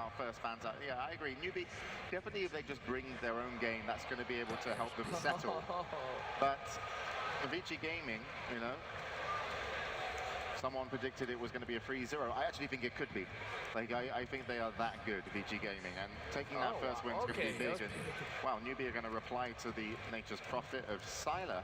our first fans out. Yeah, I agree. Newbee, definitely if they just bring their own game, that's going to be able to help them settle. But Vici Gaming, you know, someone predicted it was going to be a 3-0. I actually think it could be. Like, I think they are that good, Vici Gaming, and taking that first win is going to be big. And, wow, Newbee are going to reply to the Nature's Prophet of Sylar,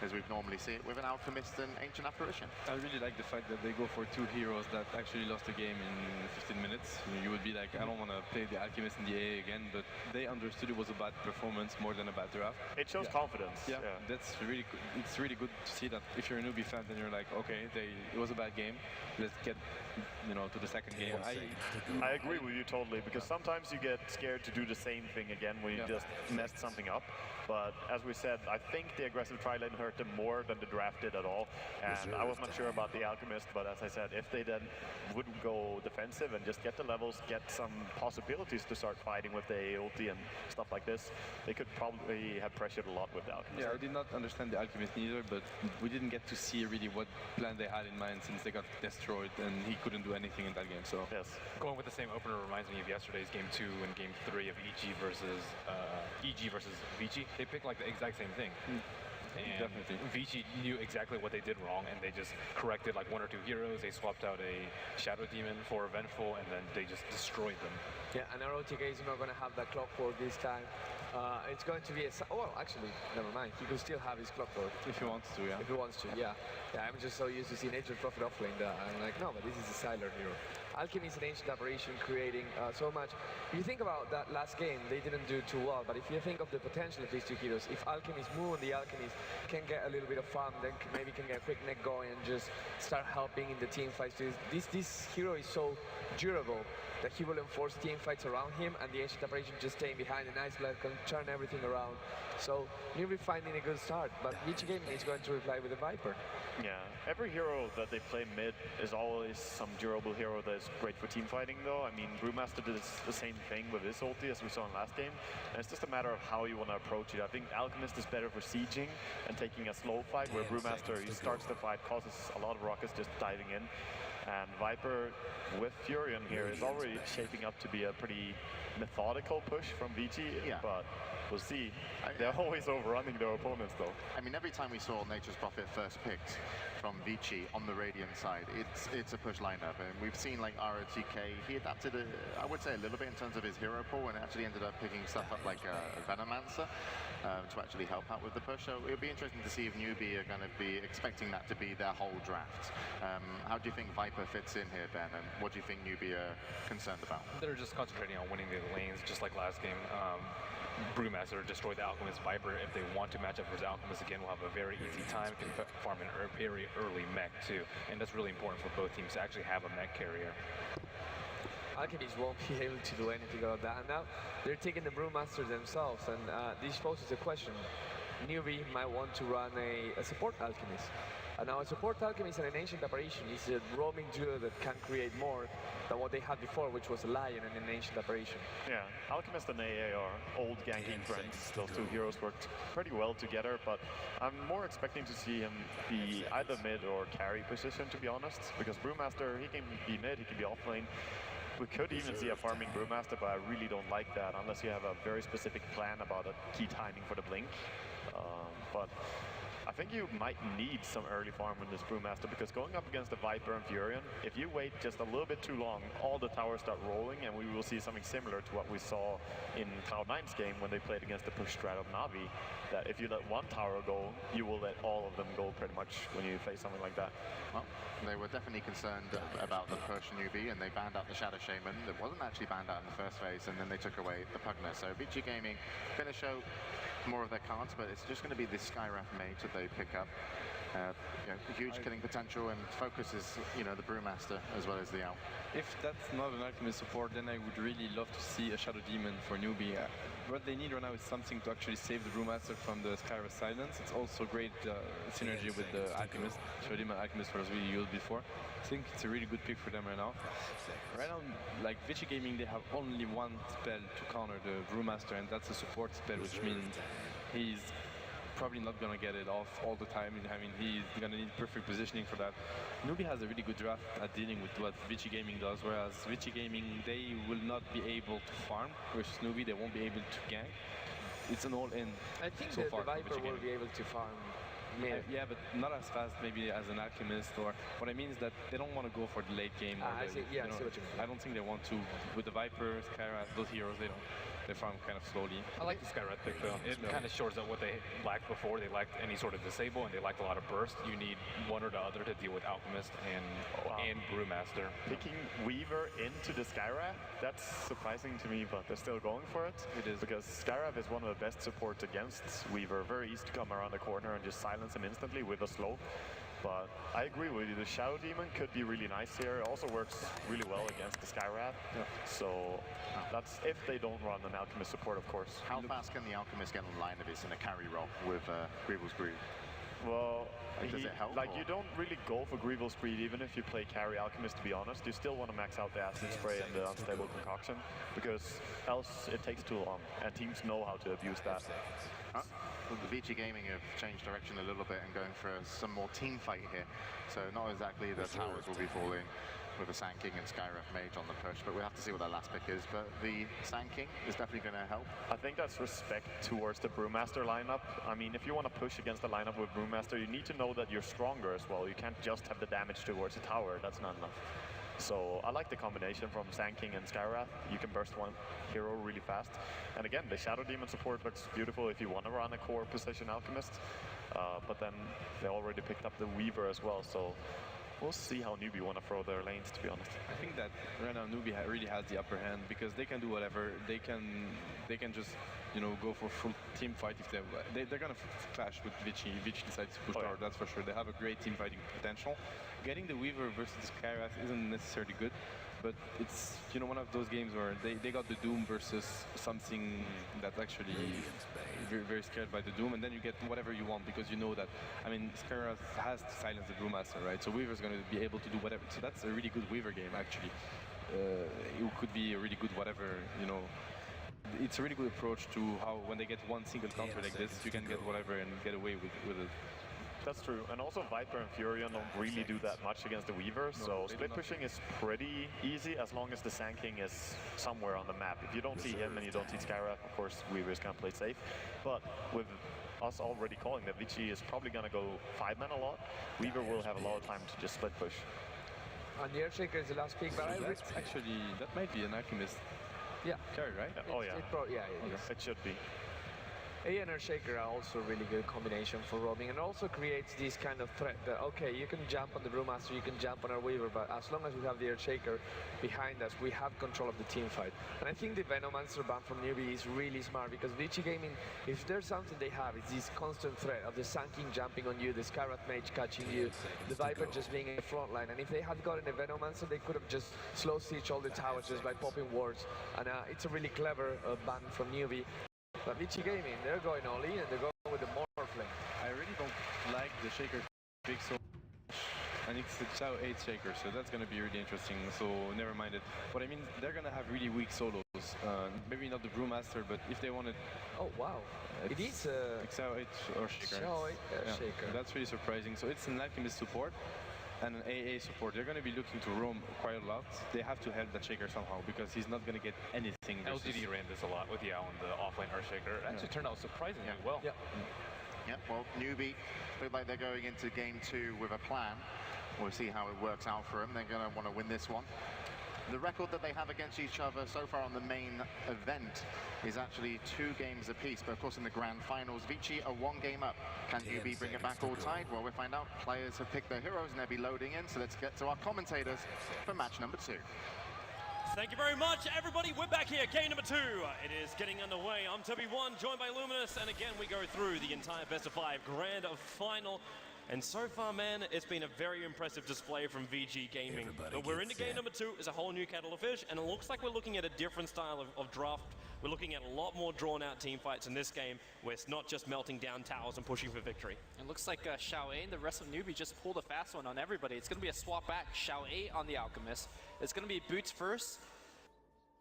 as we've normally see it, with an Alchemist and Ancient Apparition. I really like the fact that they go for two heroes that actually lost the game in 15 minutes. You would be like, I don't want to play the Alchemist in the AA again, but they understood it was a bad performance more than a bad draft. It shows confidence. Yeah, that's really good. It's really good to see that if you're a Newbee fan, then you're like, okay, it was a bad game. Let's get, you know, to the second game. I agree with you totally, because sometimes you get scared to do the same thing again when you just messed something up. But as we said, I think the aggressive tri-lane hurt them more than the draft did at all. And I was not sure about the Alchemist, but as I said, if they then would go defensive and just get the levels, get some possibilities to start fighting with the ulti and stuff like this, they could probably have pressured a lot with the Alchemist. Yeah, I did not understand the Alchemist neither, but we didn't get to see really what plan they had in mind since they got destroyed and he couldn't do anything in that game. So yes, going with the same opener reminds me of yesterday's game 2 and game 3 of EG versus Vici. They picked like the exact same thing. And definitely. Vici knew exactly what they did wrong, and they just corrected like 1 or 2 heroes. They swapped out a Shadow Demon for a Vengeful, and then they just destroyed them. Yeah, and our OTK is not going to have that clockwork this time. It's going to be a... well, actually, never mind. He could still have his clockwork. If he wants to, yeah. If he wants to, yeah. Yeah, I'm just so used to seeing Nature's Prophet offlane that I'm like, no, but this is a Sylar hero. Alchemist and Ancient Apparition creating so much. If you think about that last game, they didn't do too well, but if you think of the potential of these two heroes, if Alchemist Moon, the Alchemist, can get a little bit of farm, then maybe can get a quick neck going and just start helping in the team fights. This hero is so durable that he will enforce team fights around him, and the Ancient Apparition just staying behind, and Ice Blast can turn everything around. So Newbee finding a good start, but Vici Gaming is going to reply with a Viper. Yeah, every hero that they play mid is always some durable hero that is great for team fighting though. I mean, Brewmaster did the same thing with his ulti as we saw in last game, and it's just a matter of how you want to approach it. I think Alchemist is better for sieging and taking a slow fight, where Brewmaster, he starts the fight, causes a lot of rockets just diving in. And Viper with Furion here is already shaping up to be a pretty methodical push from Vici, but we'll see. They're always overrunning their opponents though. I mean, every time we saw Nature's Prophet first picked from Vici on the Radiant side, it's a push lineup, and we've seen like ROTK, he adapted, I would say, a little bit in terms of his hero pool, and actually ended up picking stuff up like a Venomancer to actually help out with the push. So it'll be interesting to see if Newbee are going to be expecting that to be their whole draft. How do you think Viper fits in here, Ben, and what do you think Newbee are concerned about? They're just concentrating on winning the lanes, just like last game. Brewmaster destroyed the Alchemist. Viper, if they want to match up versus Alchemist again, will have a very easy time. Can farm an very early mech too, and that's really important for both teams to actually have a mech carrier. Alchemist won't be able to do anything about that, and now they're taking the Brewmaster themselves, and this poses a question. Newbee might want to run a support Alchemist. And now a support Alchemist and an Ancient Apparition is a roaming duo that can create more than what they had before, which was a Lion and an Ancient Apparition. Yeah, Alchemist and AA are old ganking friends. Those two heroes worked pretty well together, but I'm more expecting to see him be either mid or carry position, to be honest, because Brewmaster, he can be mid, he can be offlane. We could even see a farming Brewmaster, but I really don't like that unless you have a very specific plan about a key timing for the blink. But I think you might need some early farm in this Brewmaster, because going up against the Viper and Furion, if you wait just a little bit too long, all the towers start rolling, and we will see something similar to what we saw in Cloud9's game when they played against the push strat of Navi, that if you let one tower go, you will let all of them go pretty much when you face something like that. Well, they were definitely concerned about the push Newbee, and they banned out the Shadow Shaman. It wasn't actually banned out in the first phase, and then they took away the Pugner. So Vici Gaming going to show more of their cards, but it's just going to be this Skywrath mage that they pick up. Huge killing potential, and focuses, the Brewmaster as well as the Owl. If that's not an Alchemist support, then I would really love to see a Shadow Demon for Newbee. What they need right now is something to actually save the Brewmaster from the Skywrath silence. It's also great synergy with the Alchemist. Shadow Demon Alchemist was really used before. I think it's a really good pick for them right now. Right now, like Vici Gaming, they have only one spell to counter the Brewmaster, and that's a support spell, which means he's probably not gonna get it off all the time. I mean, he's gonna need perfect positioning for that. Newbee has a really good draft at dealing with what Vici Gaming does, whereas Vici Gaming, they will not be able to farm versus Newbee. They won't be able to gank. It's an all-in. I think so the far Viper will be able to farm. Yeah, but not as fast maybe as an Alchemist, or what I mean is that they don't want to go for the late game. I see what you mean. I don't think they want to. With the Viper, Skyra, those heroes, they farm kind of slowly. I like the Skyrat pick though. It kind of shores up what they lacked before. They lacked any sort of disable, and they lacked a lot of burst. You need one or the other to deal with Alchemist and Brewmaster. Picking Weaver into the Skyrath, that's surprising to me, but they're still going for it. It is. Because Skyrath is one of the best supports against Weaver. Very easy to come around the corner and just silence him instantly with a slow. But I agree with you, the Shadow Demon could be really nice here. It also works really well against the Skyrath. Yeah. So that's if they don't run an Alchemist support, of course. How fast can the Alchemist get online if it's in a carry role with Greevil's Greed? Well, does it help? Like, you don't really go for Greevil's Greed even if you play carry Alchemist, to be honest. You still want to max out the Acid Spray and the Unstable Concoction, because else it takes too long, and teams know how to abuse that. Well, the Vici Gaming have changed direction a little bit and going for some more team fight here. So not exactly the towers will be falling with the Sand King and Skyrath Mage on the push, but we'll have to see what that last pick is. But the Sand King is definitely going to help. I think that's respect towards the Brewmaster lineup. I mean, if you want to push against the lineup with Brewmaster, you need to know that you're stronger as well. You can't just have the damage towards the tower. That's not enough. So I like the combination from Sand King and Skyrath. You can burst one hero really fast. And again, the Shadow Demon support looks beautiful if you want to run a core position Alchemist. But then they already picked up the Weaver as well. So we'll see how Newbee want to throw their lanes, to be honest. I think that right now Newbee really has the upper hand because they can do whatever. They can just, you know, go for full team fight if they're gonna clash with Vici. Vici decides to push tower, that's for sure. They have a great team fighting potential. Getting the Weaver versus the Skyrath isn't necessarily good, but it's, you know, one of those games where they got the Doom versus something that's actually very, very scared by the Doom, and then you get whatever you want because you know that, I mean, Skyrath has to silence the Brewmaster, right? So Weaver's going to be able to do whatever. So that's a really good Weaver game, actually. It could be a really good whatever, you know. It's a really good approach to how, when they get one single counter like this, you can get whatever and get away with it. That's true, and also Viper and Furion don't really do that much against the Weaver, so split pushing is pretty easy as long as the Sand King is somewhere on the map. If you don't see him and you don't see Skyrath, of course Weaver is going to play safe. But with us already calling that Vici is probably going to go 5-man a lot, Weaver will have a lot of time to just split push. And the Earthshaker is the last pick, but actually, that might be an Alchemist. Yeah. Carry, right? Yeah. Oh yeah. It should be. A and Earthshaker are also a really good combination for roaming, and also creates this kind of threat that, okay, you can jump on the Brewmaster, you can jump on our Weaver, but as long as we have the Earthshaker behind us, we have control of the team fight. And I think the Venomancer ban from Newbee is really smart, because Vici Gaming, if there's something they have, it's this constant threat of the Sand King jumping on you, the Skyrath Mage catching you, the Viper just being in the front line. And if they had gotten a Venomancer, they could have just slow siege all the towers just by popping wards. And it's a really clever ban from Newbee. But Vici Gaming, they're going all in and they're going with the Morphling. I really don't like the Shaker pick so much. And it's the Chao 8 Shaker, so that's going to be really interesting, so never mind it. But I mean, they're going to have really weak solos. Maybe not the Brewmaster, but if they wanted... Oh, wow. It is Chao 8 or Shaker. Chao 8 Shaker. That's really surprising. So it's an Alchemist support and an AA support. They're going to be looking to roam quite a lot. They have to help that Shaker somehow because he's not going to get anything. LGD ran this a lot with Yao and the offlane Earthshaker. It actually turned out surprisingly well. Yeah, well, Newbee look like they're going into game 2 with a plan. We'll see how it works out for them. They're going to want to win this one. The record that they have against each other so far on the main event is actually 2 games apiece, but of course in the grand finals, Vici are 1 game up. Can Newbee bring it back all tied? Well, we'll find out. Players have picked their heroes and they'll be loading in, so let's get to our commentators for match number 2. Thank you very much, everybody. We're back here, game number 2. It is getting underway. I'm Tobiwan, joined by Luminous, and again we go through the entire best-of-5 grand final. And so far, man, it's been a very impressive display from Vici Gaming. But we're into game number 2. It's a whole new kettle of fish, and it looks like we're looking at a different style of draft. We're looking at a lot more drawn-out team fights in this game, where it's not just melting down towers and pushing for victory. It looks like Xiao A and the rest of Newbee just pulled a fast one on everybody. It's going to be a swap back. Xiao A on the Alchemist. It's going to be boots first.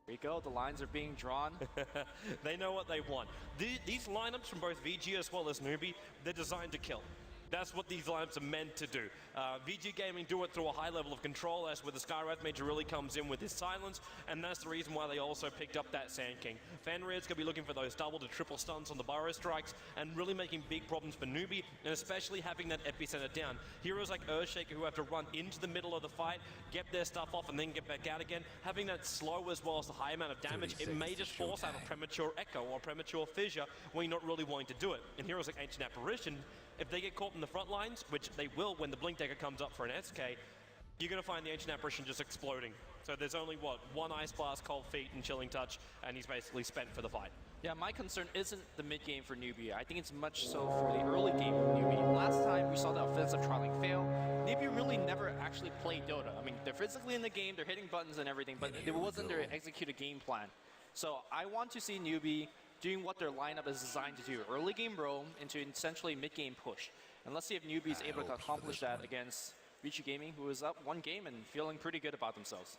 There you go, the lines are being drawn. They know what they want. These lineups from both VG as well as Newbee, they're designed to kill. That's what these lineups are meant to do. VG Gaming do it through a high level of control. That's where the Skywrath Major really comes in with his silence, and that's the reason why they also picked up that Sand King. Fenrir's going to be looking for those double to triple stuns on the burrow strikes, and really making big problems for Newbee, and especially having that epicenter down. Heroes like Earthshaker who have to run into the middle of the fight, get their stuff off, and then get back out again. Having that slow as well as the high amount of damage, it may just force out a premature echo or a premature fissure when you're not really wanting to do it. And heroes like Ancient Apparition, if they get caught in the front lines, which they will when the Blink Dagger comes up for an SK, you're going to find the Ancient Apparition just exploding. So there's only, what, one Ice Blast, Cold Feet, and Chilling Touch, and he's basically spent for the fight. Yeah, my concern isn't the mid game for Newbee. I think it's much so for the early game for Newbee. Last time we saw the offensive trialing fail, Newbee really never actually played Dota. I mean, they're physically in the game, they're hitting buttons and everything, but it wasn't their executed game plan. So I want to see Newbee doing what their lineup is designed to do. Early game roam into essentially mid game push. And let's see if Newbee is able to accomplish that against Vici Gaming, who is up one game and feeling pretty good about themselves.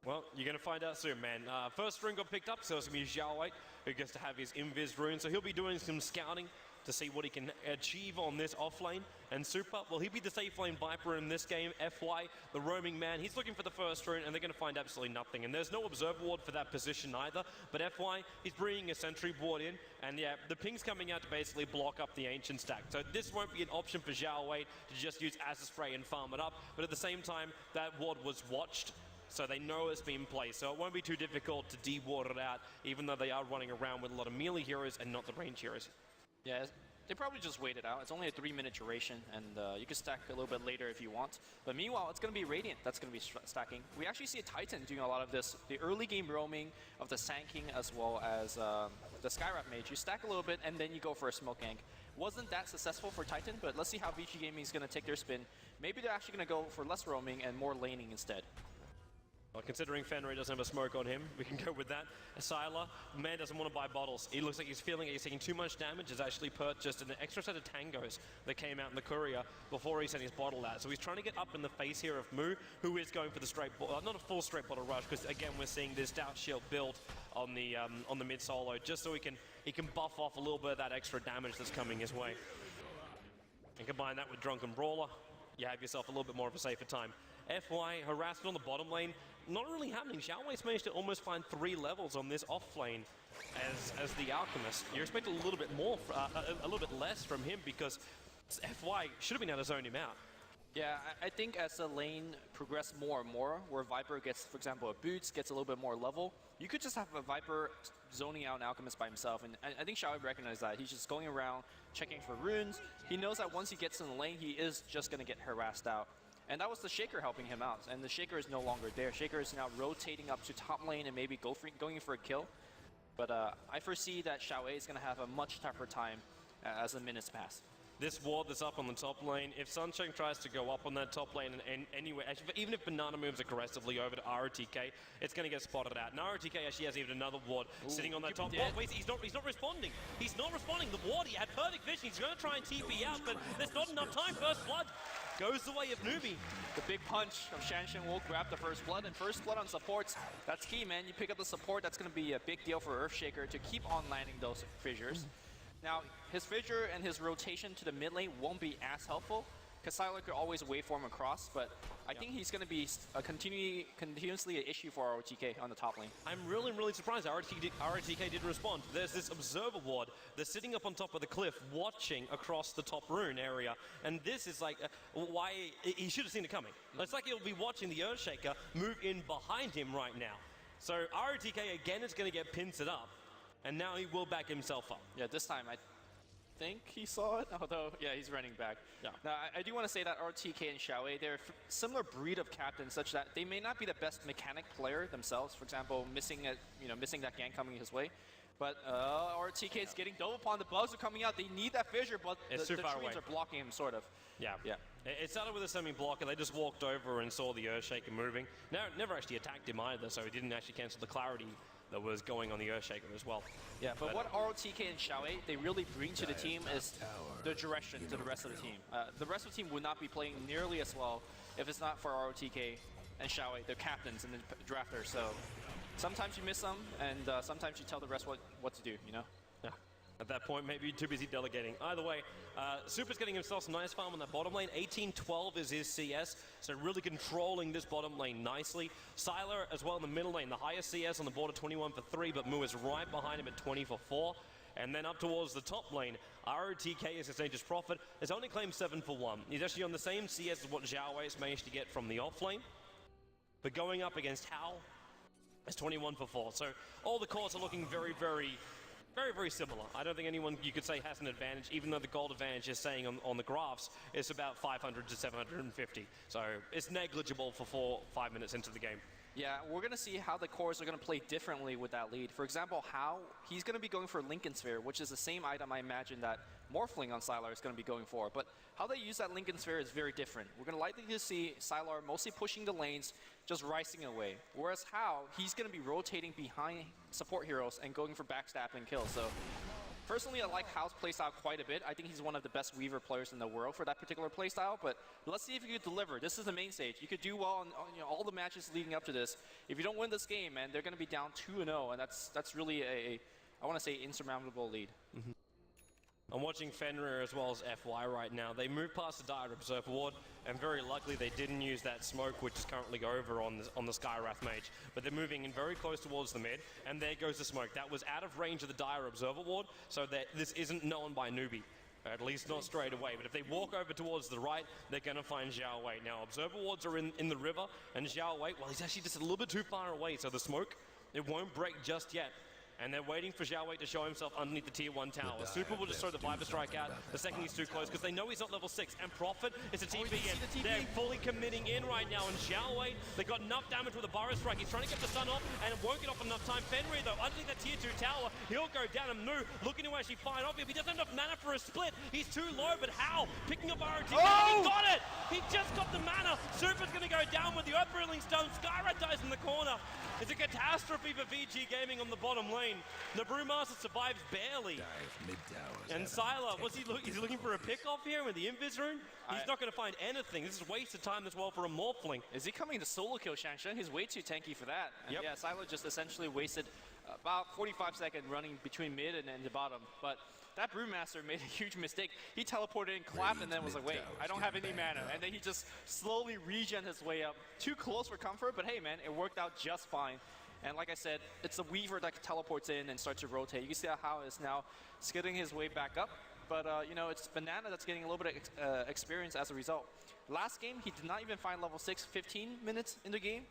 Well, you're going to find out soon, man. First rune got picked up, so it's going to be Xiaowei, who gets to have his Invis rune. So he'll be doing some scouting to see what he can achieve on this offlane. And Super, well, he'll be the safe lane Viper in this game. FY, the roaming man, he's looking for the first rune, and they're going to find absolutely nothing. And there's no Observer Ward for that position either. But FY, he's bringing a Sentry Ward in, and yeah, the ping's coming out to basically block up the Ancient stack. So this won't be an option for Xiaowei to just use Acid Spray and farm it up. But at the same time, that ward was watched, so they know it's been placed. So it won't be too difficult to de-ward it out, even though they are running around with a lot of melee heroes and not the range heroes. Yeah, they probably just wait it out. It's only a 3-minute duration, and you can stack a little bit later if you want. But meanwhile, it's going to be Radiant that's going to be stacking. We actually see a Titan doing a lot of this. The early game roaming of the Sand King as well as the Skywrath Mage. You stack a little bit, and then you go for a smoke gank. Wasn't that successful for Titan, but let's see how Vici Gaming is going to take their spin. Maybe they're actually going to go for less roaming and more laning instead. Well, considering Fenrir doesn't have a smoke on him, we can go with that. Sylar, the man doesn't want to buy bottles. He looks like he's feeling he's taking too much damage. He's actually purchased an extra set of tangos that came out in the courier before he sent his bottle out. So he's trying to get up in the face here of Moo, who is going for the straight, not a full straight bottle rush, because again we're seeing this Doubt Shield build on the mid solo, just so he can buff off a little bit of that extra damage that's coming his way. And combine that with Drunken Brawler, you have yourself a little bit more of a safer time. FY harassment on the bottom lane, not really happening. Xiaowei's managed to almost find 3 levels on this off lane as the Alchemist. You expect a little bit more, a little bit less from him, because FY should have been able to zone him out. Yeah, I think as the lane progresses more and more, where Viper gets, for example, a Boots, gets a little bit more level, you could just have a Viper zoning out an Alchemist by himself, and I think Xiaowei recognized that. He's just going around, checking for runes. He knows that once he gets in the lane, he is just going to get harassed out. And that was the Shaker helping him out, and the Shaker is no longer there. Shaker is now rotating up to top lane and maybe going for a kill. But I foresee that Xiaowei is going to have a much tougher time as the minutes pass. This ward that's up on the top lane, if Sunshine tries to go up on that top lane and anyway, actually, even if Banana moves aggressively over to ROTK, it's going to get spotted out. And ROTK actually has even another ward sitting on that top. Oh, wait, he's not responding. He's not responding. The ward, he had perfect vision. He's going to try and TP out, but there's not enough time. First blood goes the way of Newbee. The big punch of Shanshan will grab the first blood, and first blood on supports, that's key, man. You pick up the support, that's going to be a big deal for Earthshaker to keep on landing those fissures. Now, his fissure and his rotation to the mid lane won't be as helpful, because Sylar could always waveform across, but I think he's going to be continuously an issue for ROTK on the top lane. I'm really surprised ROTK didn't respond. There's this Observer Ward that's sitting up on top of the cliff watching across the top rune area, and this is like, why, he should have seen it coming. It's like he'll be watching the Earthshaker move in behind him right now. So ROTK again is going to get pincered up, and now he will back himself up. Yeah, this time I think he saw it, although, yeah, he's running back. Yeah. Now, I do want to say that RTK and Xiaowei, they're a similar breed of captain, such that they may not be the best mechanic player themselves. For example, missing that gank coming his way. But RTK is getting dove upon. The bugs are coming out. They need that fissure, but the trees are blocking him, sort of. Yeah. It started with a semi-blocker. They just walked over and saw the Earthshaker moving. Never actually attacked him either, so he didn't actually cancel the clarity that was going on the Earthshaker as well. Yeah, but what ROTK and Xiaowei, they really bring to the team is the direction to the rest of the team. The rest of the team would not be playing nearly as well if it's not for ROTK and Xiaowei, the captains and the drafters. So sometimes you miss them, and sometimes you tell the rest what to do, you know? Yeah. At that point, maybe you're too busy delegating. Either way, Super's getting himself some nice farm on that bottom lane. 18-12 is his CS, so really controlling this bottom lane nicely. Sylar as well in the middle lane, the highest CS on the board at 21 for 3, but Mu is right behind him at 20 for 4. And then up towards the top lane, ROTK is his Nature's Prophet, has only claimed 7 for 1. He's actually on the same CS as what Xiao Wei's managed to get from the off lane. But going up against Hao, is 21 for 4. So all the cores are looking very, very similar. I don't think anyone you could say has an advantage, even though the gold advantage is saying on the graphs it's about 500 to 750. So it's negligible for 5 minutes into the game. Yeah, we're going to see how the cores are going to play differently with that lead. For example, Hao, he's going to be going for Lincoln Sphere, which is the same item I imagine that Morphling on Sylar is going to be going for. But how they use that Lincoln Sphere is very different. We're going to likely to see Sylar mostly pushing the lanes, just ricing away. Whereas Hao, he's going to be rotating behind support heroes and going for backstab and kills. So personally, I like Hao's playstyle quite a bit. I think he's one of the best Weaver players in the world for that particular playstyle, but let's see if he could deliver. This is the main stage. You could do well on all the matches leading up to this. If you don't win this game, man, they're going to be down 2-0, and that's really I want to say, insurmountable lead. Mm-hmm. I'm watching Fenrir as well as FY right now. They moved past the Dire Observer Ward, and very luckily they didn't use that smoke, which is currently over on the Skywrath Mage. But they're moving in very close towards the mid, and there goes the smoke. That was out of range of the Dire Observer Ward, so that this isn't known by Newbee. At least not straight away. But if they walk over towards the right, they're going to find Xiao Wei. Now, Observer Wards are in the river, and Xiao Wei, well, he's actually just a little bit too far away, so the smoke, it won't break just yet. And they're waiting for Xiao Wei to show himself underneath the tier 1 tower. Super will just throw the Viper Strike out the second he's too close, because they know he's not level 6. And Prophet is a TP, and they're fully committing in right now. And Xiao Wei, they got enough damage with a Burrow Strike. He's trying to get the stun off, and it won't get off enough time. Fenrir, though, underneath that tier 2 tower, he'll go down. And Mu looking to actually find off him. He doesn't have enough mana for a split. He's too low, but how? Picking up ROTK. He got it! He just got the mana. Super's going to go down with the Earth-Brilling Stone. Skywrath dies in the corner. It's a catastrophe for Vici Gaming on the bottom lane. The Brewmaster survives barely. And Sylar, he's looking for a pick-off here with the Invis rune? He's not going to find anything. This is wasted time as well for a Morphling. Is he coming to solo kill Shang-Sheng? He's way too tanky for that. And yep. Yeah, Sylar just essentially wasted about 45 seconds running between mid and the bottom. But that Brewmaster made a huge mistake. He teleported in, clapped, and then was like, wait, I don't have any mana. And then he just slowly regen his way up. Too close for comfort, but hey, man, it worked out just fine. And like I said, it's the Weaver that teleports in and starts to rotate. You can see how is now skidding his way back up. But, you know, it's Banana that's getting a little bit of experience as a result. Last game, he did not even find level 6 15 minutes in the game.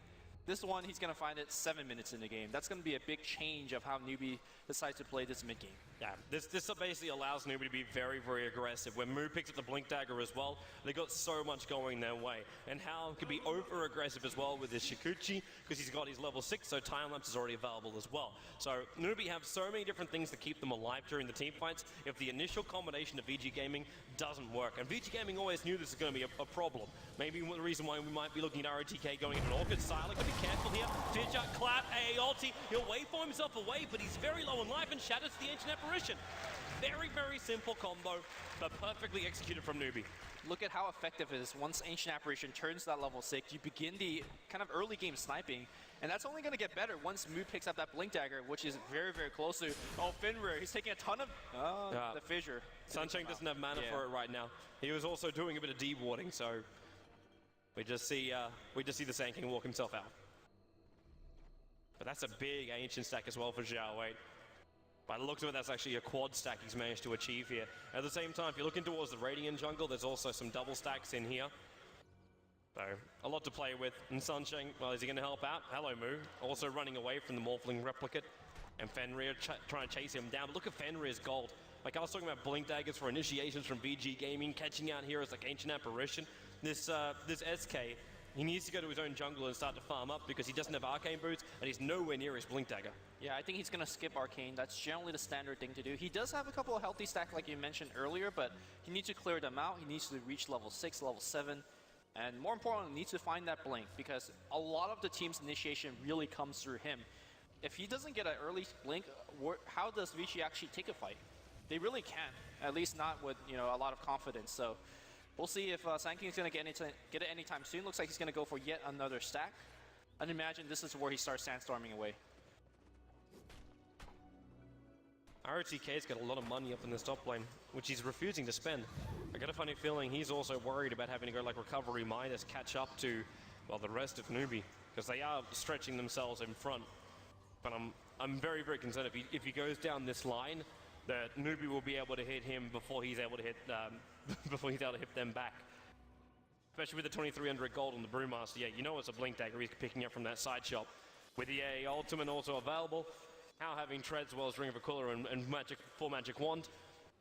This one, he's going to find it 7 minutes in the game. That's going to be a big change of how Newbee decides to play this mid-game. Yeah, this basically allows Newbee to be very, very aggressive. When Mu picks up the Blink Dagger as well, they got so much going their way. And Hao can be over-aggressive as well with his Shikuchi, because he's got his level 6, so Time Lapse is already available as well. So Newbee have so many different things to keep them alive during the team fights if the initial combination of VG Gaming doesn't work. And VG Gaming always knew this was going to be a problem. Maybe the reason why we might be looking at ROTK going into an Orchid. Sylar can be careful here. Fidget, clap, AA ulti. He'll wait for himself away, but he's very low in life and shatters the Ancient Apparition. Very, very simple combo, but perfectly executed from Newbee. Look at how effective it is. Once Ancient Apparition turns that level 6, you begin the kind of early game sniping, and that's only going to get better once Mu picks up that Blink Dagger, which is very, very close to, Fenrir. He's taking a ton of the fissure. Sunshine doesn't have mana for it right now. He was also doing a bit of dewarding, so we just see the Sand King walk himself out. But that's a big Ancient stack as well for Xiao Wei. By the looks of it, that's actually a quad stack he's managed to achieve here. At the same time, if you're looking towards the Radiant jungle, there's also some double stacks in here. So, a lot to play with. And Sunshine, well, is he going to help out? Hello, Mu. Also running away from the Morphling replicate. And Fenrir trying to chase him down. But look at Fenrir's gold. Like I was talking about Blink Daggers for initiations from VG Gaming, catching out heroes like Ancient Apparition. This SK, he needs to go to his own jungle and start to farm up because he doesn't have Arcane Boots and he's nowhere near his Blink Dagger. Yeah, I think he's going to skip Arcane. That's generally the standard thing to do. He does have a couple of healthy stacks like you mentioned earlier, but he needs to clear them out. He needs to reach level 6, level 7, and more importantly, needs to find that Blink because a lot of the team's initiation really comes through him. If he doesn't get an early Blink, how does Vici actually take a fight? They really can't, at least not with a lot of confidence. So we'll see if Sand King is going to get it anytime soon. Looks like he's going to go for yet another stack. I'd imagine this is where he starts sandstorming away. ROTK's got a lot of money up in this top lane, which he's refusing to spend. I got a funny feeling he's also worried about having to go like recovery minus catch up to, well, the rest of Newbee, because they are stretching themselves in front. But I'm very, very concerned if he goes down this line, that Newbee will be able to hit him before he's able to hit them back. Especially with the 2,300 gold on the Brewmaster. Yeah, you know it's a Blink Dagger he's picking up from that side shop. With the AA Ultimate also available, How having Tread as well as Ring of Aquila and full Magic Wand.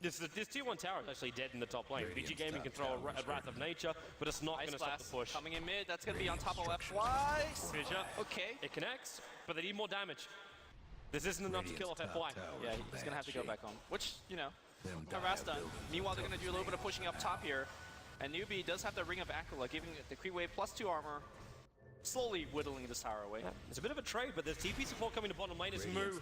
This tier 1 tower is actually dead in the top lane. Vici Gaming can throw a Wrath of Nature, but it's not going to stop the push. Coming in mid, that's going to be on top of FY. Fissure. Okay. It connects, but they need more damage. This isn't enough to kill off FY. Yeah, he's going to have to go back on, which, you know, harass done. Meanwhile, they're going to do a little bit of pushing up top here. And Newbee does have the Ring of Aquila, giving the Creep Wave +2 armor, slowly whittling this tower away. Yeah, it's a bit of a trade, but there's TP support coming to bottom lane is Moo.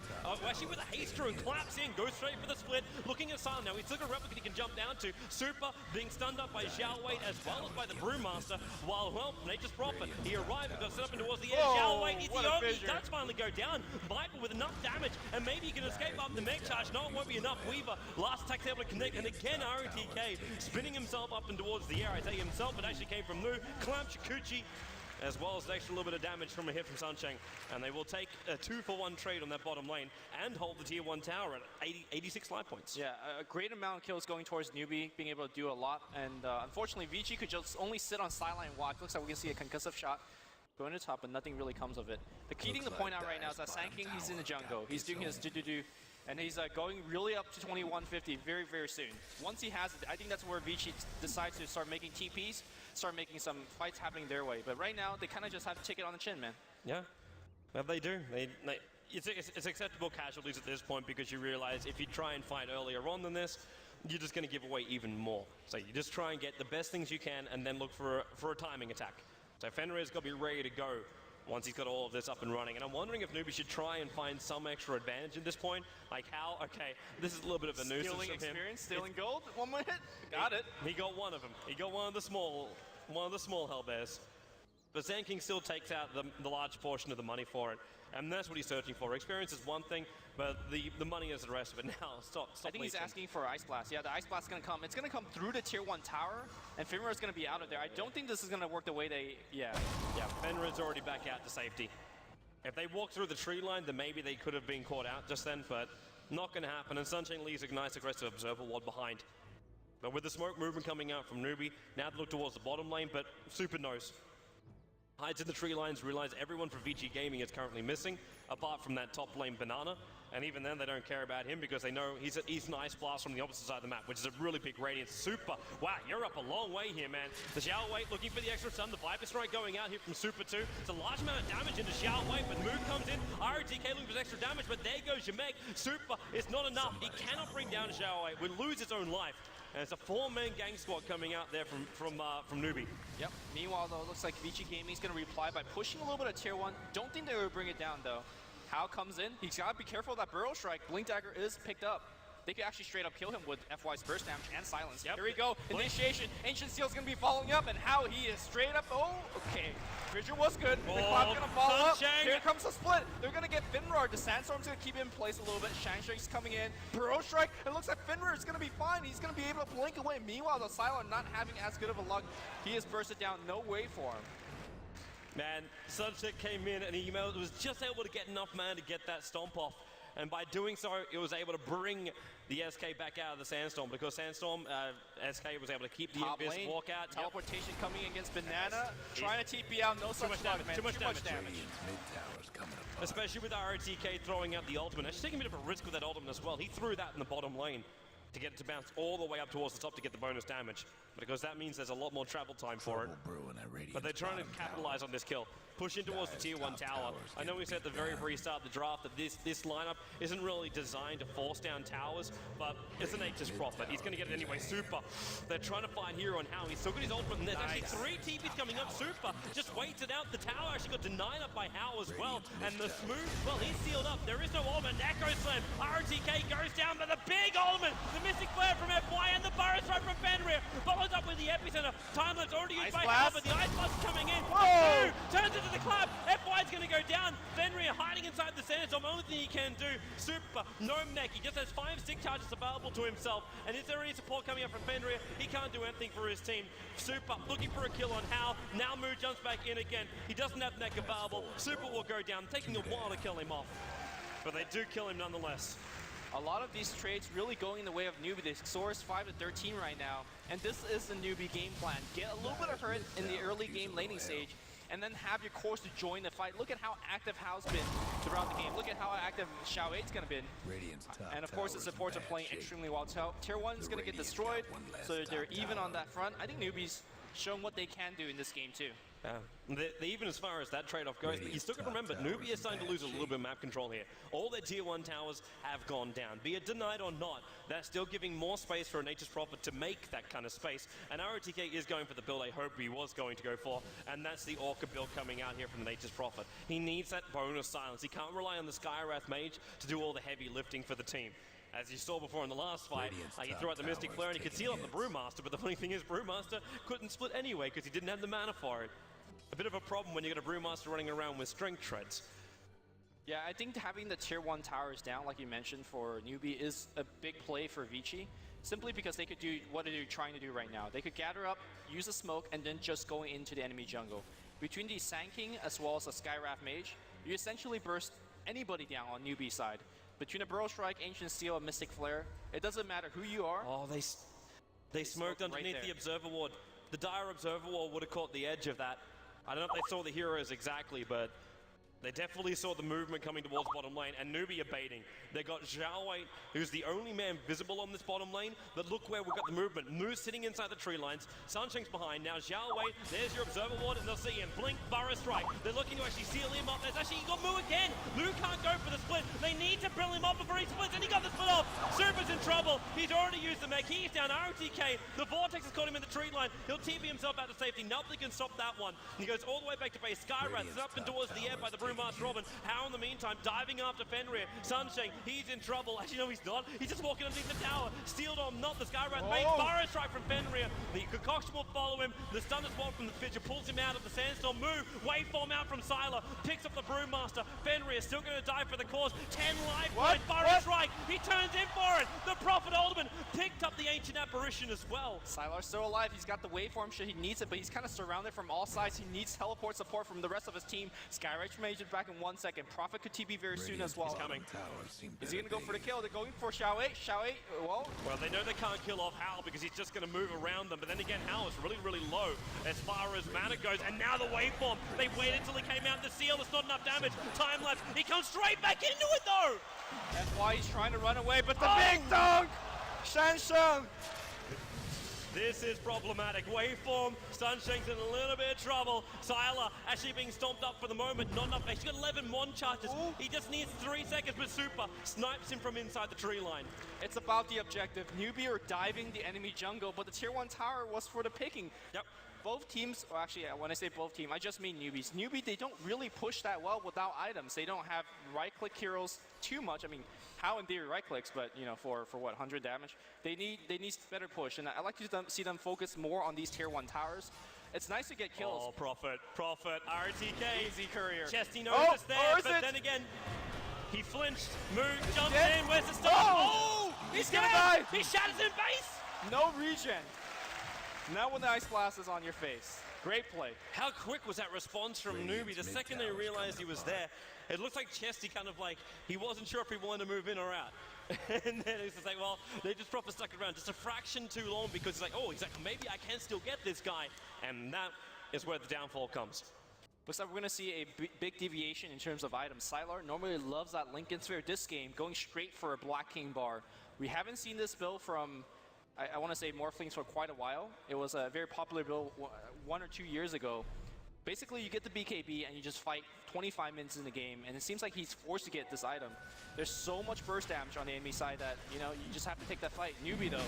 Actually with a haste and claps in, goes straight for the split, looking at Silent now. He's still got a replicant he can jump down to. Super being stunned up by Xiao Wei as well as by the Brewmaster, while, well, Nature's Prophet, he arrived and got set up and towards the edge. Xiao Wei needs the Oki, he does finally go down. Viper with enough damage, and maybe he can escape up the mech charge. No, it won't be enough. Weaver, last attack's able to connect, and again ROTK spinning himself up and towards the air. I say himself, it actually came from Moo. Clamp Shikuchi, as well as an extra little bit of damage from a hit from Sunshine. And they will take a 2-for-1 trade on that bottom lane and hold the tier 1 tower at 86 life points. Yeah, a great amount of kills going towards Newbee, being able to do a lot. And unfortunately, Vici could just only sit on sideline and watch. Looks like we can see a concussive shot going to the top, but nothing really comes of it. The key thing to point out right now is that Sand King, he's in the jungle. He's doing his do-do-do. And he's going really up to 2150 very, very soon. Once he has it, I think that's where Vici decides to start making TPs, start making some fights happening their way. But right now, they kind of just have to take it on the chin, man. Yeah, well, they do. It's acceptable casualties at this point because you realize if you try and fight earlier on than this, you're just going to give away even more. So you just try and get the best things you can and then look for a timing attack. So Fenrir's got to be ready to go once he's got all of this up and running. And I'm wondering if Newbee should try and find some extra advantage at this point. Like how, okay, this is a little bit of a nuisance Stealing of him. experience, stealing gold, 1 more hit, got it. He got one of them. He got one of the small Hellbears. But Sand King still takes out the large portion of the money for it. And that's what he's searching for. Experience is one thing, but the money is the rest of it. Now, stop I think he's asking for Ice Blast. Yeah, the Ice Blast is going to come. It's going to come through the tier 1 tower, and Fenrir's going to be out of there. I don't think this is going to work the way they, yeah. Yeah, Fenrir's already back out to safety. If they walk through the tree line, then maybe they could have been caught out just then, but not going to happen. And Sunshine leaves a nice aggressive Observer Ward behind. But with the smoke movement coming out from Newbee, now they look towards the bottom lane, but Super knows. Hides in the tree lines, realize everyone from Vici Gaming is currently missing, apart from that top lane Banana. And even then, they don't care about him because they know he's an Ice Blast from the opposite side of the map, which is a really big radiance. Super. Wow, you're up a long way here, man. The Xiao Wei looking for the extra stun. The Viper Strike going out here from Super 2. It's a large amount of damage into Xiao Wei, but Moon comes in. ROTK looking for extra damage, but there goes Jamek. Super is not enough. He cannot bring down Xiao Wei. Will lose his own life. And it's a 4-man gang squad coming out there from Newbee. Yep. Meanwhile, though, it looks like Vici Gaming is going to reply by pushing a little bit of tier 1. Don't think they will bring it down, though. How comes in? He's got to be careful of that Burrow Strike. Blink Dagger is picked up. They could actually straight up kill him with FY's burst damage and silence. Yep. Here we go. Initiation. Ancient Steel's going to be following up, and how he is straight up. Oh, okay. Fissure was good. The cloud's going to follow up. Here comes the split. They're going to get Finrar. The Sandstorm's going to keep it in place a little bit. Shangshake's coming in. Burrow Strike. It looks like Finrar is going to be fine. He's going to be able to blink away. Meanwhile, the Silent not having as good of a luck. He has bursted down. No way for him. Man, Sunset came in and he was just able to get enough mana to get that stomp off. And by doing so, it was able to bring the SK back out of the Sandstorm because Sandstorm, SK was able to keep the Invis walk out. Teleportation coming against Banana, trying to TP out, no such luck, man. Too much damage. Especially with ROTK throwing out the ultimate. Actually taking a bit of a risk with that ultimate as well. He threw that in the bottom lane to get it to bounce all the way up towards the top to get the bonus damage. Because that means there's a lot more travel time for it. But they're trying to capitalize on this kill. Push in towards the tier 1 tower. I know we said at the very start of the draft that this lineup isn't really designed to force down towers, but it's a Nature's Prophet. He's going to get it anyway. Super. They're trying to find here on how. He's still got his ultimate, and there's actually 3 TPs coming up. Super just waits it out. The tower actually got denied up by How as well. And the Smooth, well, he's sealed up. There is no ultimate. Echo Slam. ROTK goes down, but the big ultimate. The Mystic Flare from FY and the Burrow Strike from Fenrir. Follows up with the Epicenter. Timelapse already used by Hal, but the Ice Blast is coming in. Whoa! Turns into the clap. FY's going to go down. Fenrir hiding inside the Sandstorm. Only thing he can do. Super. No mech. He just has 5 stick charges available to himself. And is there any support coming up from Fenrir? He can't do anything for his team. Super looking for a kill on Hal. Now Moo jumps back in again. He doesn't have mech available. Super will go down, taking a while to kill him off. But they do kill him nonetheless. A lot of these trades really going in the way of Newbee. They source 5 to 13 right now. And this is the Newbee game plan. Get a little bit of hurt in the early game laning stage, and then have your cores to join the fight. Look at how active Hal's been throughout the game. Look at how active Xiao 8's gonna be. And of course the supports are playing extremely well. Tier 1 is gonna get destroyed, so they're even on that front. I think Newbee's shown what they can do in this game too. Even as far as that trade-off goes, but you still got to remember, Newbee is starting to lose a little bit of map control here. All their tier 1 towers have gone down. Be it denied or not, they're still giving more space for a Nature's Prophet to make that kind of space. And ROTK is going for the build I hope he was going to go for, and that's the Orca build coming out here from the Nature's Prophet. He needs that bonus silence. He can't rely on the Skywrath Mage to do all the heavy lifting for the team. As you saw before in the last fight, he threw out the Mystic Flare and he could seal up the Brewmaster, but the funny thing is Brewmaster couldn't split anyway because he didn't have the mana for it. A bit of a problem when you got a Brewmaster running around with strength treads. Yeah, I think having the tier 1 towers down, like you mentioned, for Newbee is a big play for Vici, simply because they could do what they're trying to do right now. They could gather up, use a smoke, and then just go into the enemy jungle. Between the Sand King as well as a Skywrath Mage, you essentially burst anybody down on Newbee's side. Between a Burrow Strike, Ancient Steel, and Mystic Flare, it doesn't matter who you are. Oh, they smoked underneath right the Observer Ward. The Dire Observer Ward would have caught the edge of that. I don't know if they saw the heroes exactly, but they definitely saw the movement coming towards bottom lane, and Newbee are baiting. They got Xiao Wei, who's the only man visible on this bottom lane, but look where we've got the movement. Moo's sitting inside the tree lines, Sunshang's behind. Now Xiao Wei, there's your Observer Ward, and they'll see him. Blink, Burrow Strike. They're looking to actually seal him up. There's actually, you got Moo again. Moo can't go for the split. They need to bill him up before he splits, and he got the split off. Super's in trouble. He's already used the mech. He's down. ROTK, the Vortex has caught him in the tree line. He'll TP himself out to safety. Nobody can stop that one. And he goes all the way back to base. Skywrath is up and towards the air by the Brewmaster Robin. How in the meantime, diving after Fenrir. Sunshine, he's in trouble. Actually, no, he's not. He's just walking underneath the tower. Steeled on, not the Skywrath. Mate, Burrow Strike from Fenrir. The concoction will follow him. The stunner spot from the Fidget pulls him out of the Sandstorm. Move, waveform out from Sylar. Picks up the Brewmaster. Fenrir still going to die for the cause. 10 life points. Burrow Strike. He turns in for it. The Prophet Ultimate picked up the Ancient Apparition as well. Sylar's still alive. He's got the waveform shit. He needs it, but he's kind of surrounded from all sides. He needs teleport support from the rest of his team. Skyrage Mage is back in 1 second. Prophet could TP very soon as well. He's coming. Is he going to go for the kill? They're going for Xiao 8. Xiao 8, well, they know they can't kill off Hal because he's just going to move around them. But then again, Hal is really, really low as far as mana goes. And now the waveform. They waited until he came out to seal. It's not enough damage. Time lapse. He comes straight back into it though. That's why he's trying to run away. But the big dog, Shansheng. This is problematic. Waveform, Sunshane's in a little bit of trouble. Sylar actually being stomped up for the moment. Not enough. He's got 11 Mon charges. Ooh. He just needs 3 seconds, but Super snipes him from inside the tree line. It's about the objective. Newbee are diving the enemy jungle, but the tier 1 tower was for the picking. Yep. Both teams, or actually, when I say both teams, I just mean Newbees. Newbee, they don't really push that well without items. They don't have right-click heroes too much. I mean, how in theory right-clicks, but you know, for what, 100 damage? They need better push, and I like to see them focus more on these tier 1 towers. It's nice to get kills. Oh, Prophet, RTK. Easy courier. Chesty knows it's there, but then again, he flinched. Moo jumps in. Where's the stun? Oh! He's gonna die. He shatters in base. No regen. Not when the Ice Blast is on your face. Great play. How quick was that response from Newbee? The second they realized he was there, it looked like Chesty kind of like, he wasn't sure if he wanted to move in or out. And then he's just like, well, they just proper stuck around just a fraction too long because he's like, oh, exactly, maybe I can still get this guy. And that is where the downfall comes. Looks like we're going to see a big deviation in terms of items. Sylar normally loves that Lincoln Sphere. This game, going straight for a Black King bar. We haven't seen this build from, I want to say, Morphlings for quite a while. It was a very popular build 1 or 2 years ago. Basically, you get the BKB and you just fight 25 minutes in the game, and it seems like he's forced to get this item. There's so much burst damage on the enemy side that, you know, you just have to take that fight. Newbee, though,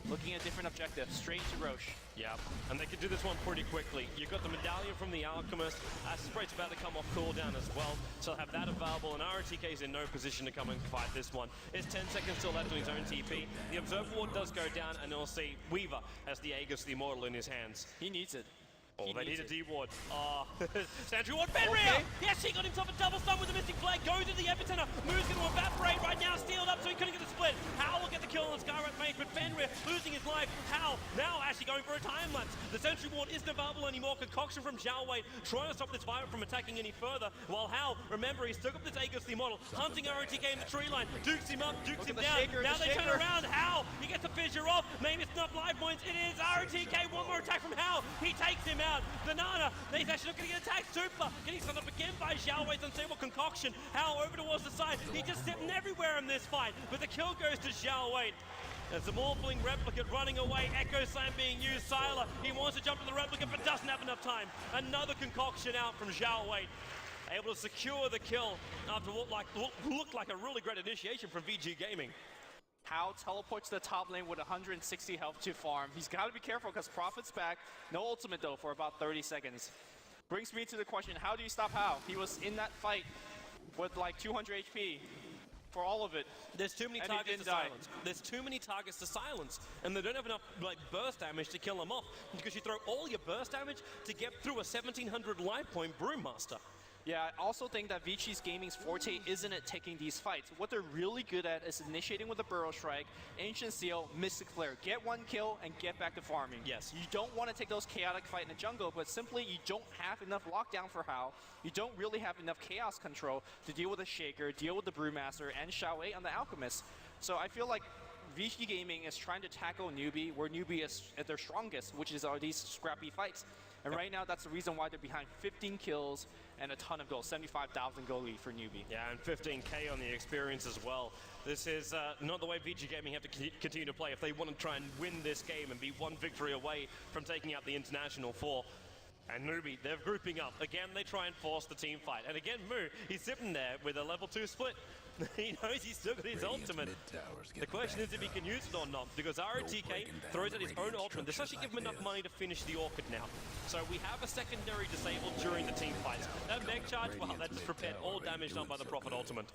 looking at different objectives, straight to Roche. Yeah, and they can do this one pretty quickly. You've got the medallion from the Alchemist. Spray's about to come off cooldown as well, so he'll have that available, and RTK is in no position to come and fight this one. It's 10 seconds still left on his own TP. The Observer Ward does go down, and you'll see Weaver has the Aegis the Immortal in his hands. He needs it. Oh, they need a D-Ward. Oh, Sentry Ward, Fenrir! Okay. Yes, he got himself a double stun with the Mystic Flag, goes into the epicenter, moves going to evaporate right now, stealed up so he couldn't get the split. How will get the kill on the Skywrath mage, but Fenrir losing his life. How? Now actually going for a time lapse. The Sentry Ward isn't available anymore. Concoction from Zhao Wei trying to stop this Viper from attacking any further. While How, remember, he's stuck up this Aegis the Immortal, hunting RTK in the tree line, dukes him up, dukes him down. Now they turn around. How? He gets the fissure off. Maybe it's enough life points. It is RTK. One more attack from How. He takes him out. Banana. He's actually not going to get attacked. Super getting set up again by Zhao Wei's unstable Concoction. How over towards the side. He's just sitting everywhere in this fight. But the kill goes to Zhao Wei. There's a Morphling Replicant running away. Echo Slam being used. Sylar, he wants to jump to the Replicant but doesn't have enough time. Another Concoction out from Zhao Wei. Able to secure the kill after what looked like a really great initiation from VG Gaming. How teleports to the top lane with 160 health to farm. He's got to be careful because Prophet's back. No ultimate though for about 30 seconds. Brings me to the question, how do you stop How? He was in that fight with like 200 HP for all of it. There's too many targets to silence. There's too many targets to silence. And they don't have enough like burst damage to kill them off because you throw all your burst damage to get through a 1700 life point Brewmaster. Yeah, I also think that Vici's Gaming's forte isn't at taking these fights. What they're really good at is initiating with a Burrow Strike, Ancient Seal, Mystic Flare. Get one kill and get back to farming. Yes. You don't want to take those chaotic fight in the jungle, but simply you don't have enough lockdown for How. You don't really have enough chaos control to deal with the Shaker, deal with the Brewmaster, and Zhao Wei on the Alchemist. So I feel like Vici Gaming is trying to tackle Newbee where Newbee is at their strongest, which is these scrappy fights. And right now, that's the reason why they're behind 15 kills and a ton of goals, 75,000 goal lead for Newbee. Yeah, and 15k on the experience as well. This is not the way VG Gaming have to continue to play if they want to try and win this game and be one victory away from taking out the International 4. And Newbee, they're grouping up. Again, they try and force the team fight. And again, Moo, he's sitting there with a level 2 split. He knows he's still got his ultimate. The question is if he can use it or not, because RTK throws out his own ultimate. This actually give him enough money to finish the Orchid now. So we have a secondary disabled during the team fights. That Meg Charge, well, that just prepared all damage done by the Prophet ultimate.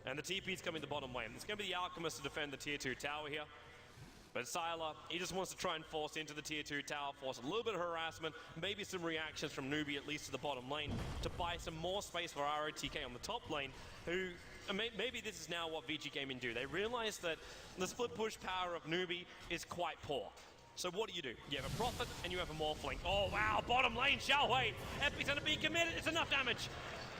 And the TP's coming the bottom lane. It's going to be the Alchemist to defend the tier 2 tower here. But Sylar, he just wants to try and force into the tier 2 tower, force a little bit of harassment, maybe some reactions from Newbee at least to the bottom lane to buy some more space for ROTK on the top lane, who maybe this is now what VG Gaming do. They realize that the split push power of Newbee is quite poor. So what do? You have a Prophet and you have a Morphling. Oh wow, bottom lane, Zhao Wei. Epicenter being committed, it's enough damage.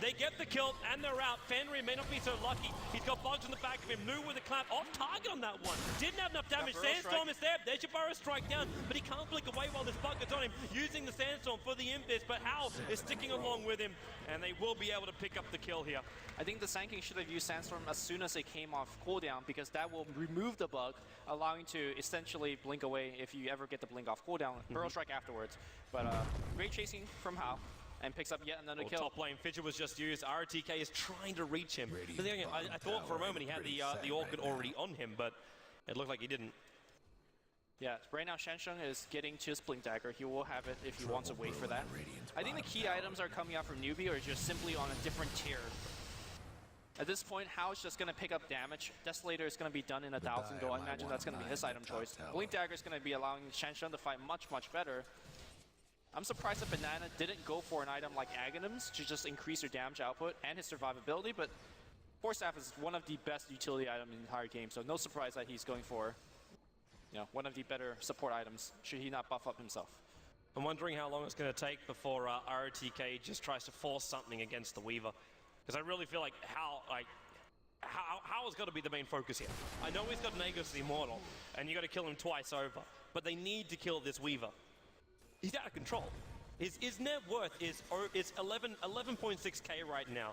They get the kill and they're out. Fenrir may not be so lucky. He's got bugs in the back of him. Moo with a clap off target on that one. Didn't have enough damage. Sandstorm is there. There's your Burrow Strike down, but he can't blink away while this bug is on him, using the Sandstorm for the Invictus, but How is sticking along with him, and they will be able to pick up the kill here. I think the Sand King should have used Sandstorm as soon as it came off cooldown, because that will remove the bug, allowing to essentially blink away if you ever get the blink off cooldown. Burrow Strike afterwards. But great chasing from How. And picks up yet another kill. Top lane, Fidget was just used. RTK is trying to reach him. But then, I thought for a moment he had the Orchid already on him, but it looked like he didn't. Yeah, right now Shansheng is getting to his Blink Dagger. He will have it if he wants to wait for that. I think the key items are coming out from Newbee or just simply on a different tier. At this point, How is just going to pick up damage. Desolator is going to be done in 1,000 gold. I imagine that's going to be his item choice. Blink Dagger is going to be allowing Shansheng to fight much, much better. I'm surprised that Banana didn't go for an item like Aghanims to just increase her damage output and his survivability, but Force Staff is one of the best utility items in the entire game, so no surprise that he's going for, one of the better support items, should he not buff up himself. I'm wondering how long it's going to take before ROTK just tries to force something against the Weaver, because I really feel like How has got to be the main focus here. I know he's got Natus the Immortal, and you got to kill him twice over, but they need to kill this Weaver. He's out of control. His net worth is 11.6k right now.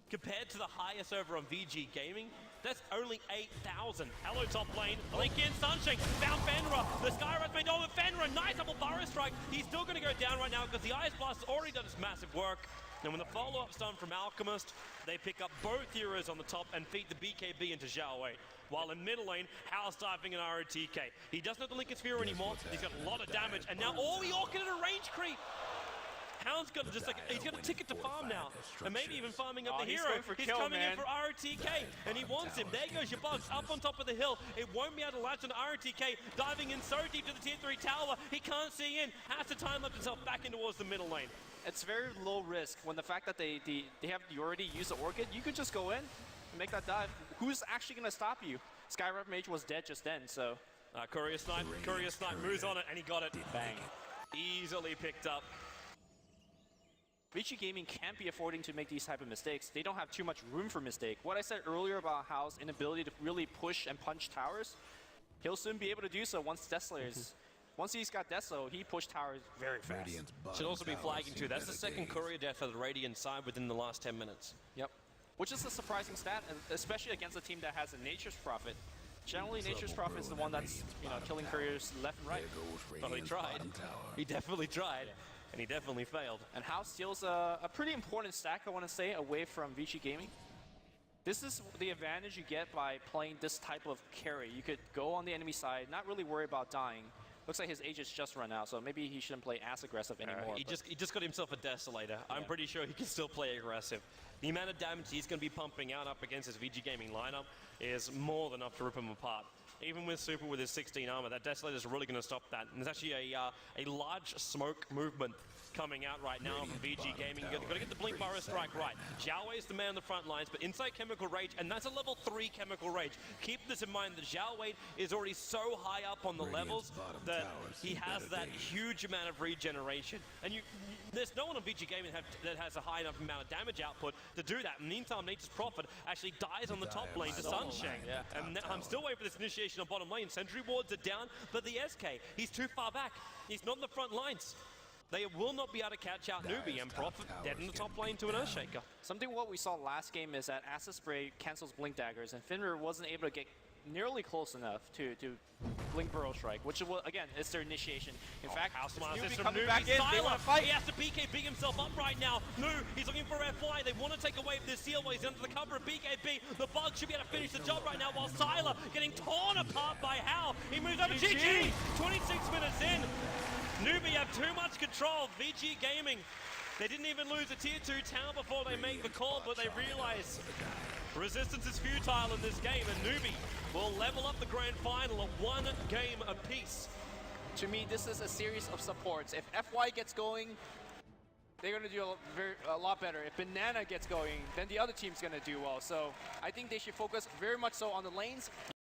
Compared to the highest over on VG Gaming, that's only 8,000. Hello, top lane. Link in, Sunshine. Found Fenrir. The Skywrath made over Fenrir. Nice double Burrow Strike. He's still going to go down right now because the Ice Blast has already done its massive work. And when the follow-up's done from Alchemist, they pick up both heroes on the top and feed the BKB into Zhao Wei. While in middle lane, Hal's diving an ROTK. He doesn't have the Lincoln Sphere anymore. He's got a lot of damage, and now, oh, he orchid at a range creep! Hound's got just like, he's got a ticket to farm now. And maybe even farming up the hero. He's coming in for ROTK, and he wants him. There goes your Bugs, up on top of the hill. It won't be able to latch on ROTK, diving in so deep to the tier 3 tower, he can't see in. Has to time up himself back in towards the middle lane. It's very low risk when the fact that they have already used the Orchid. You could just go in and make that dive. Who's actually going to stop you? Skyrap Mage was dead just then, so. Courier Snipe moves on it, and he got it. Bang. Easily picked up. Vici Gaming can't be affording to make these type of mistakes. They don't have too much room for mistake. What I said earlier about Hal's inability to really push and punch towers, he'll soon be able to do so once Desolator's. Once he's got Deso, he pushed towers very fast. Should also be flagging too. That's the second Courier death for the Radiant side within the last 10 minutes. Yep. Which is a surprising stat, especially against a team that has a Nature's Prophet. Generally, Nature's Prophet is the one that's killing couriers left and right. Well, he tried. He definitely tried. And he definitely failed. And Hao steals a pretty important stack, I want to say, away from Vici Gaming. This is the advantage you get by playing this type of carry. You could go on the enemy side, not really worry about dying. Looks like his age has just run out, so maybe he shouldn't play as aggressive anymore. He just got himself a Desolator. Yeah. I'm pretty sure he can still play aggressive. The amount of damage he's going to be pumping out up against his VG Gaming lineup is more than enough to rip him apart. Even with Super with his 16 armor, that Desolator is really going to stop that. And there's actually a large smoke movement coming out right now from VG Gaming. You've got to get the Blink Burrow Strike right. Zhao Wei is the man on the front lines, but inside Chemical Rage, and that's a level 3 Chemical Rage. Keep this in mind, that Zhao Wei is already so high up on the levels that he has that huge amount of regeneration. And there's no one on VG Gaming that has a high enough amount of damage output to do that. In the meantime, Nature's Prophet actually dies on the top lane to Sunshine. Yeah. And I'm still waiting for this initiation on bottom lane. Sentry wards are down, but the SK, he's too far back. He's not in the front lines. They will not be able to catch out Newbee, and Prophet dead in the top lane to an Earthshaker. Something what we saw last game is that Acid Spray cancels Blink Daggers, and Fenrir wasn't able to get nearly close enough to Blink Burrow Strike, which, again, is their initiation. In fact, Newbee coming back in, they want to fight. He has to BKB himself up right now. He's looking for FY. They want to take away this seal while he's under the cover of BKB. The Bug should be able to finish the job right now, while Sylar getting torn apart by Hal. He moves over. GG! 26 minutes in. Newbee have too much control. VG Gaming, they didn't even lose a tier 2 tower before they make the call, but they realize resistance is futile in this game, and Newbee will level up the grand final of 1 game apiece. To me, this is a series of supports. If FY gets going, they're going to do a lot better. If Banana gets going, then the other team's going to do well. So I think they should focus very much so on the lanes.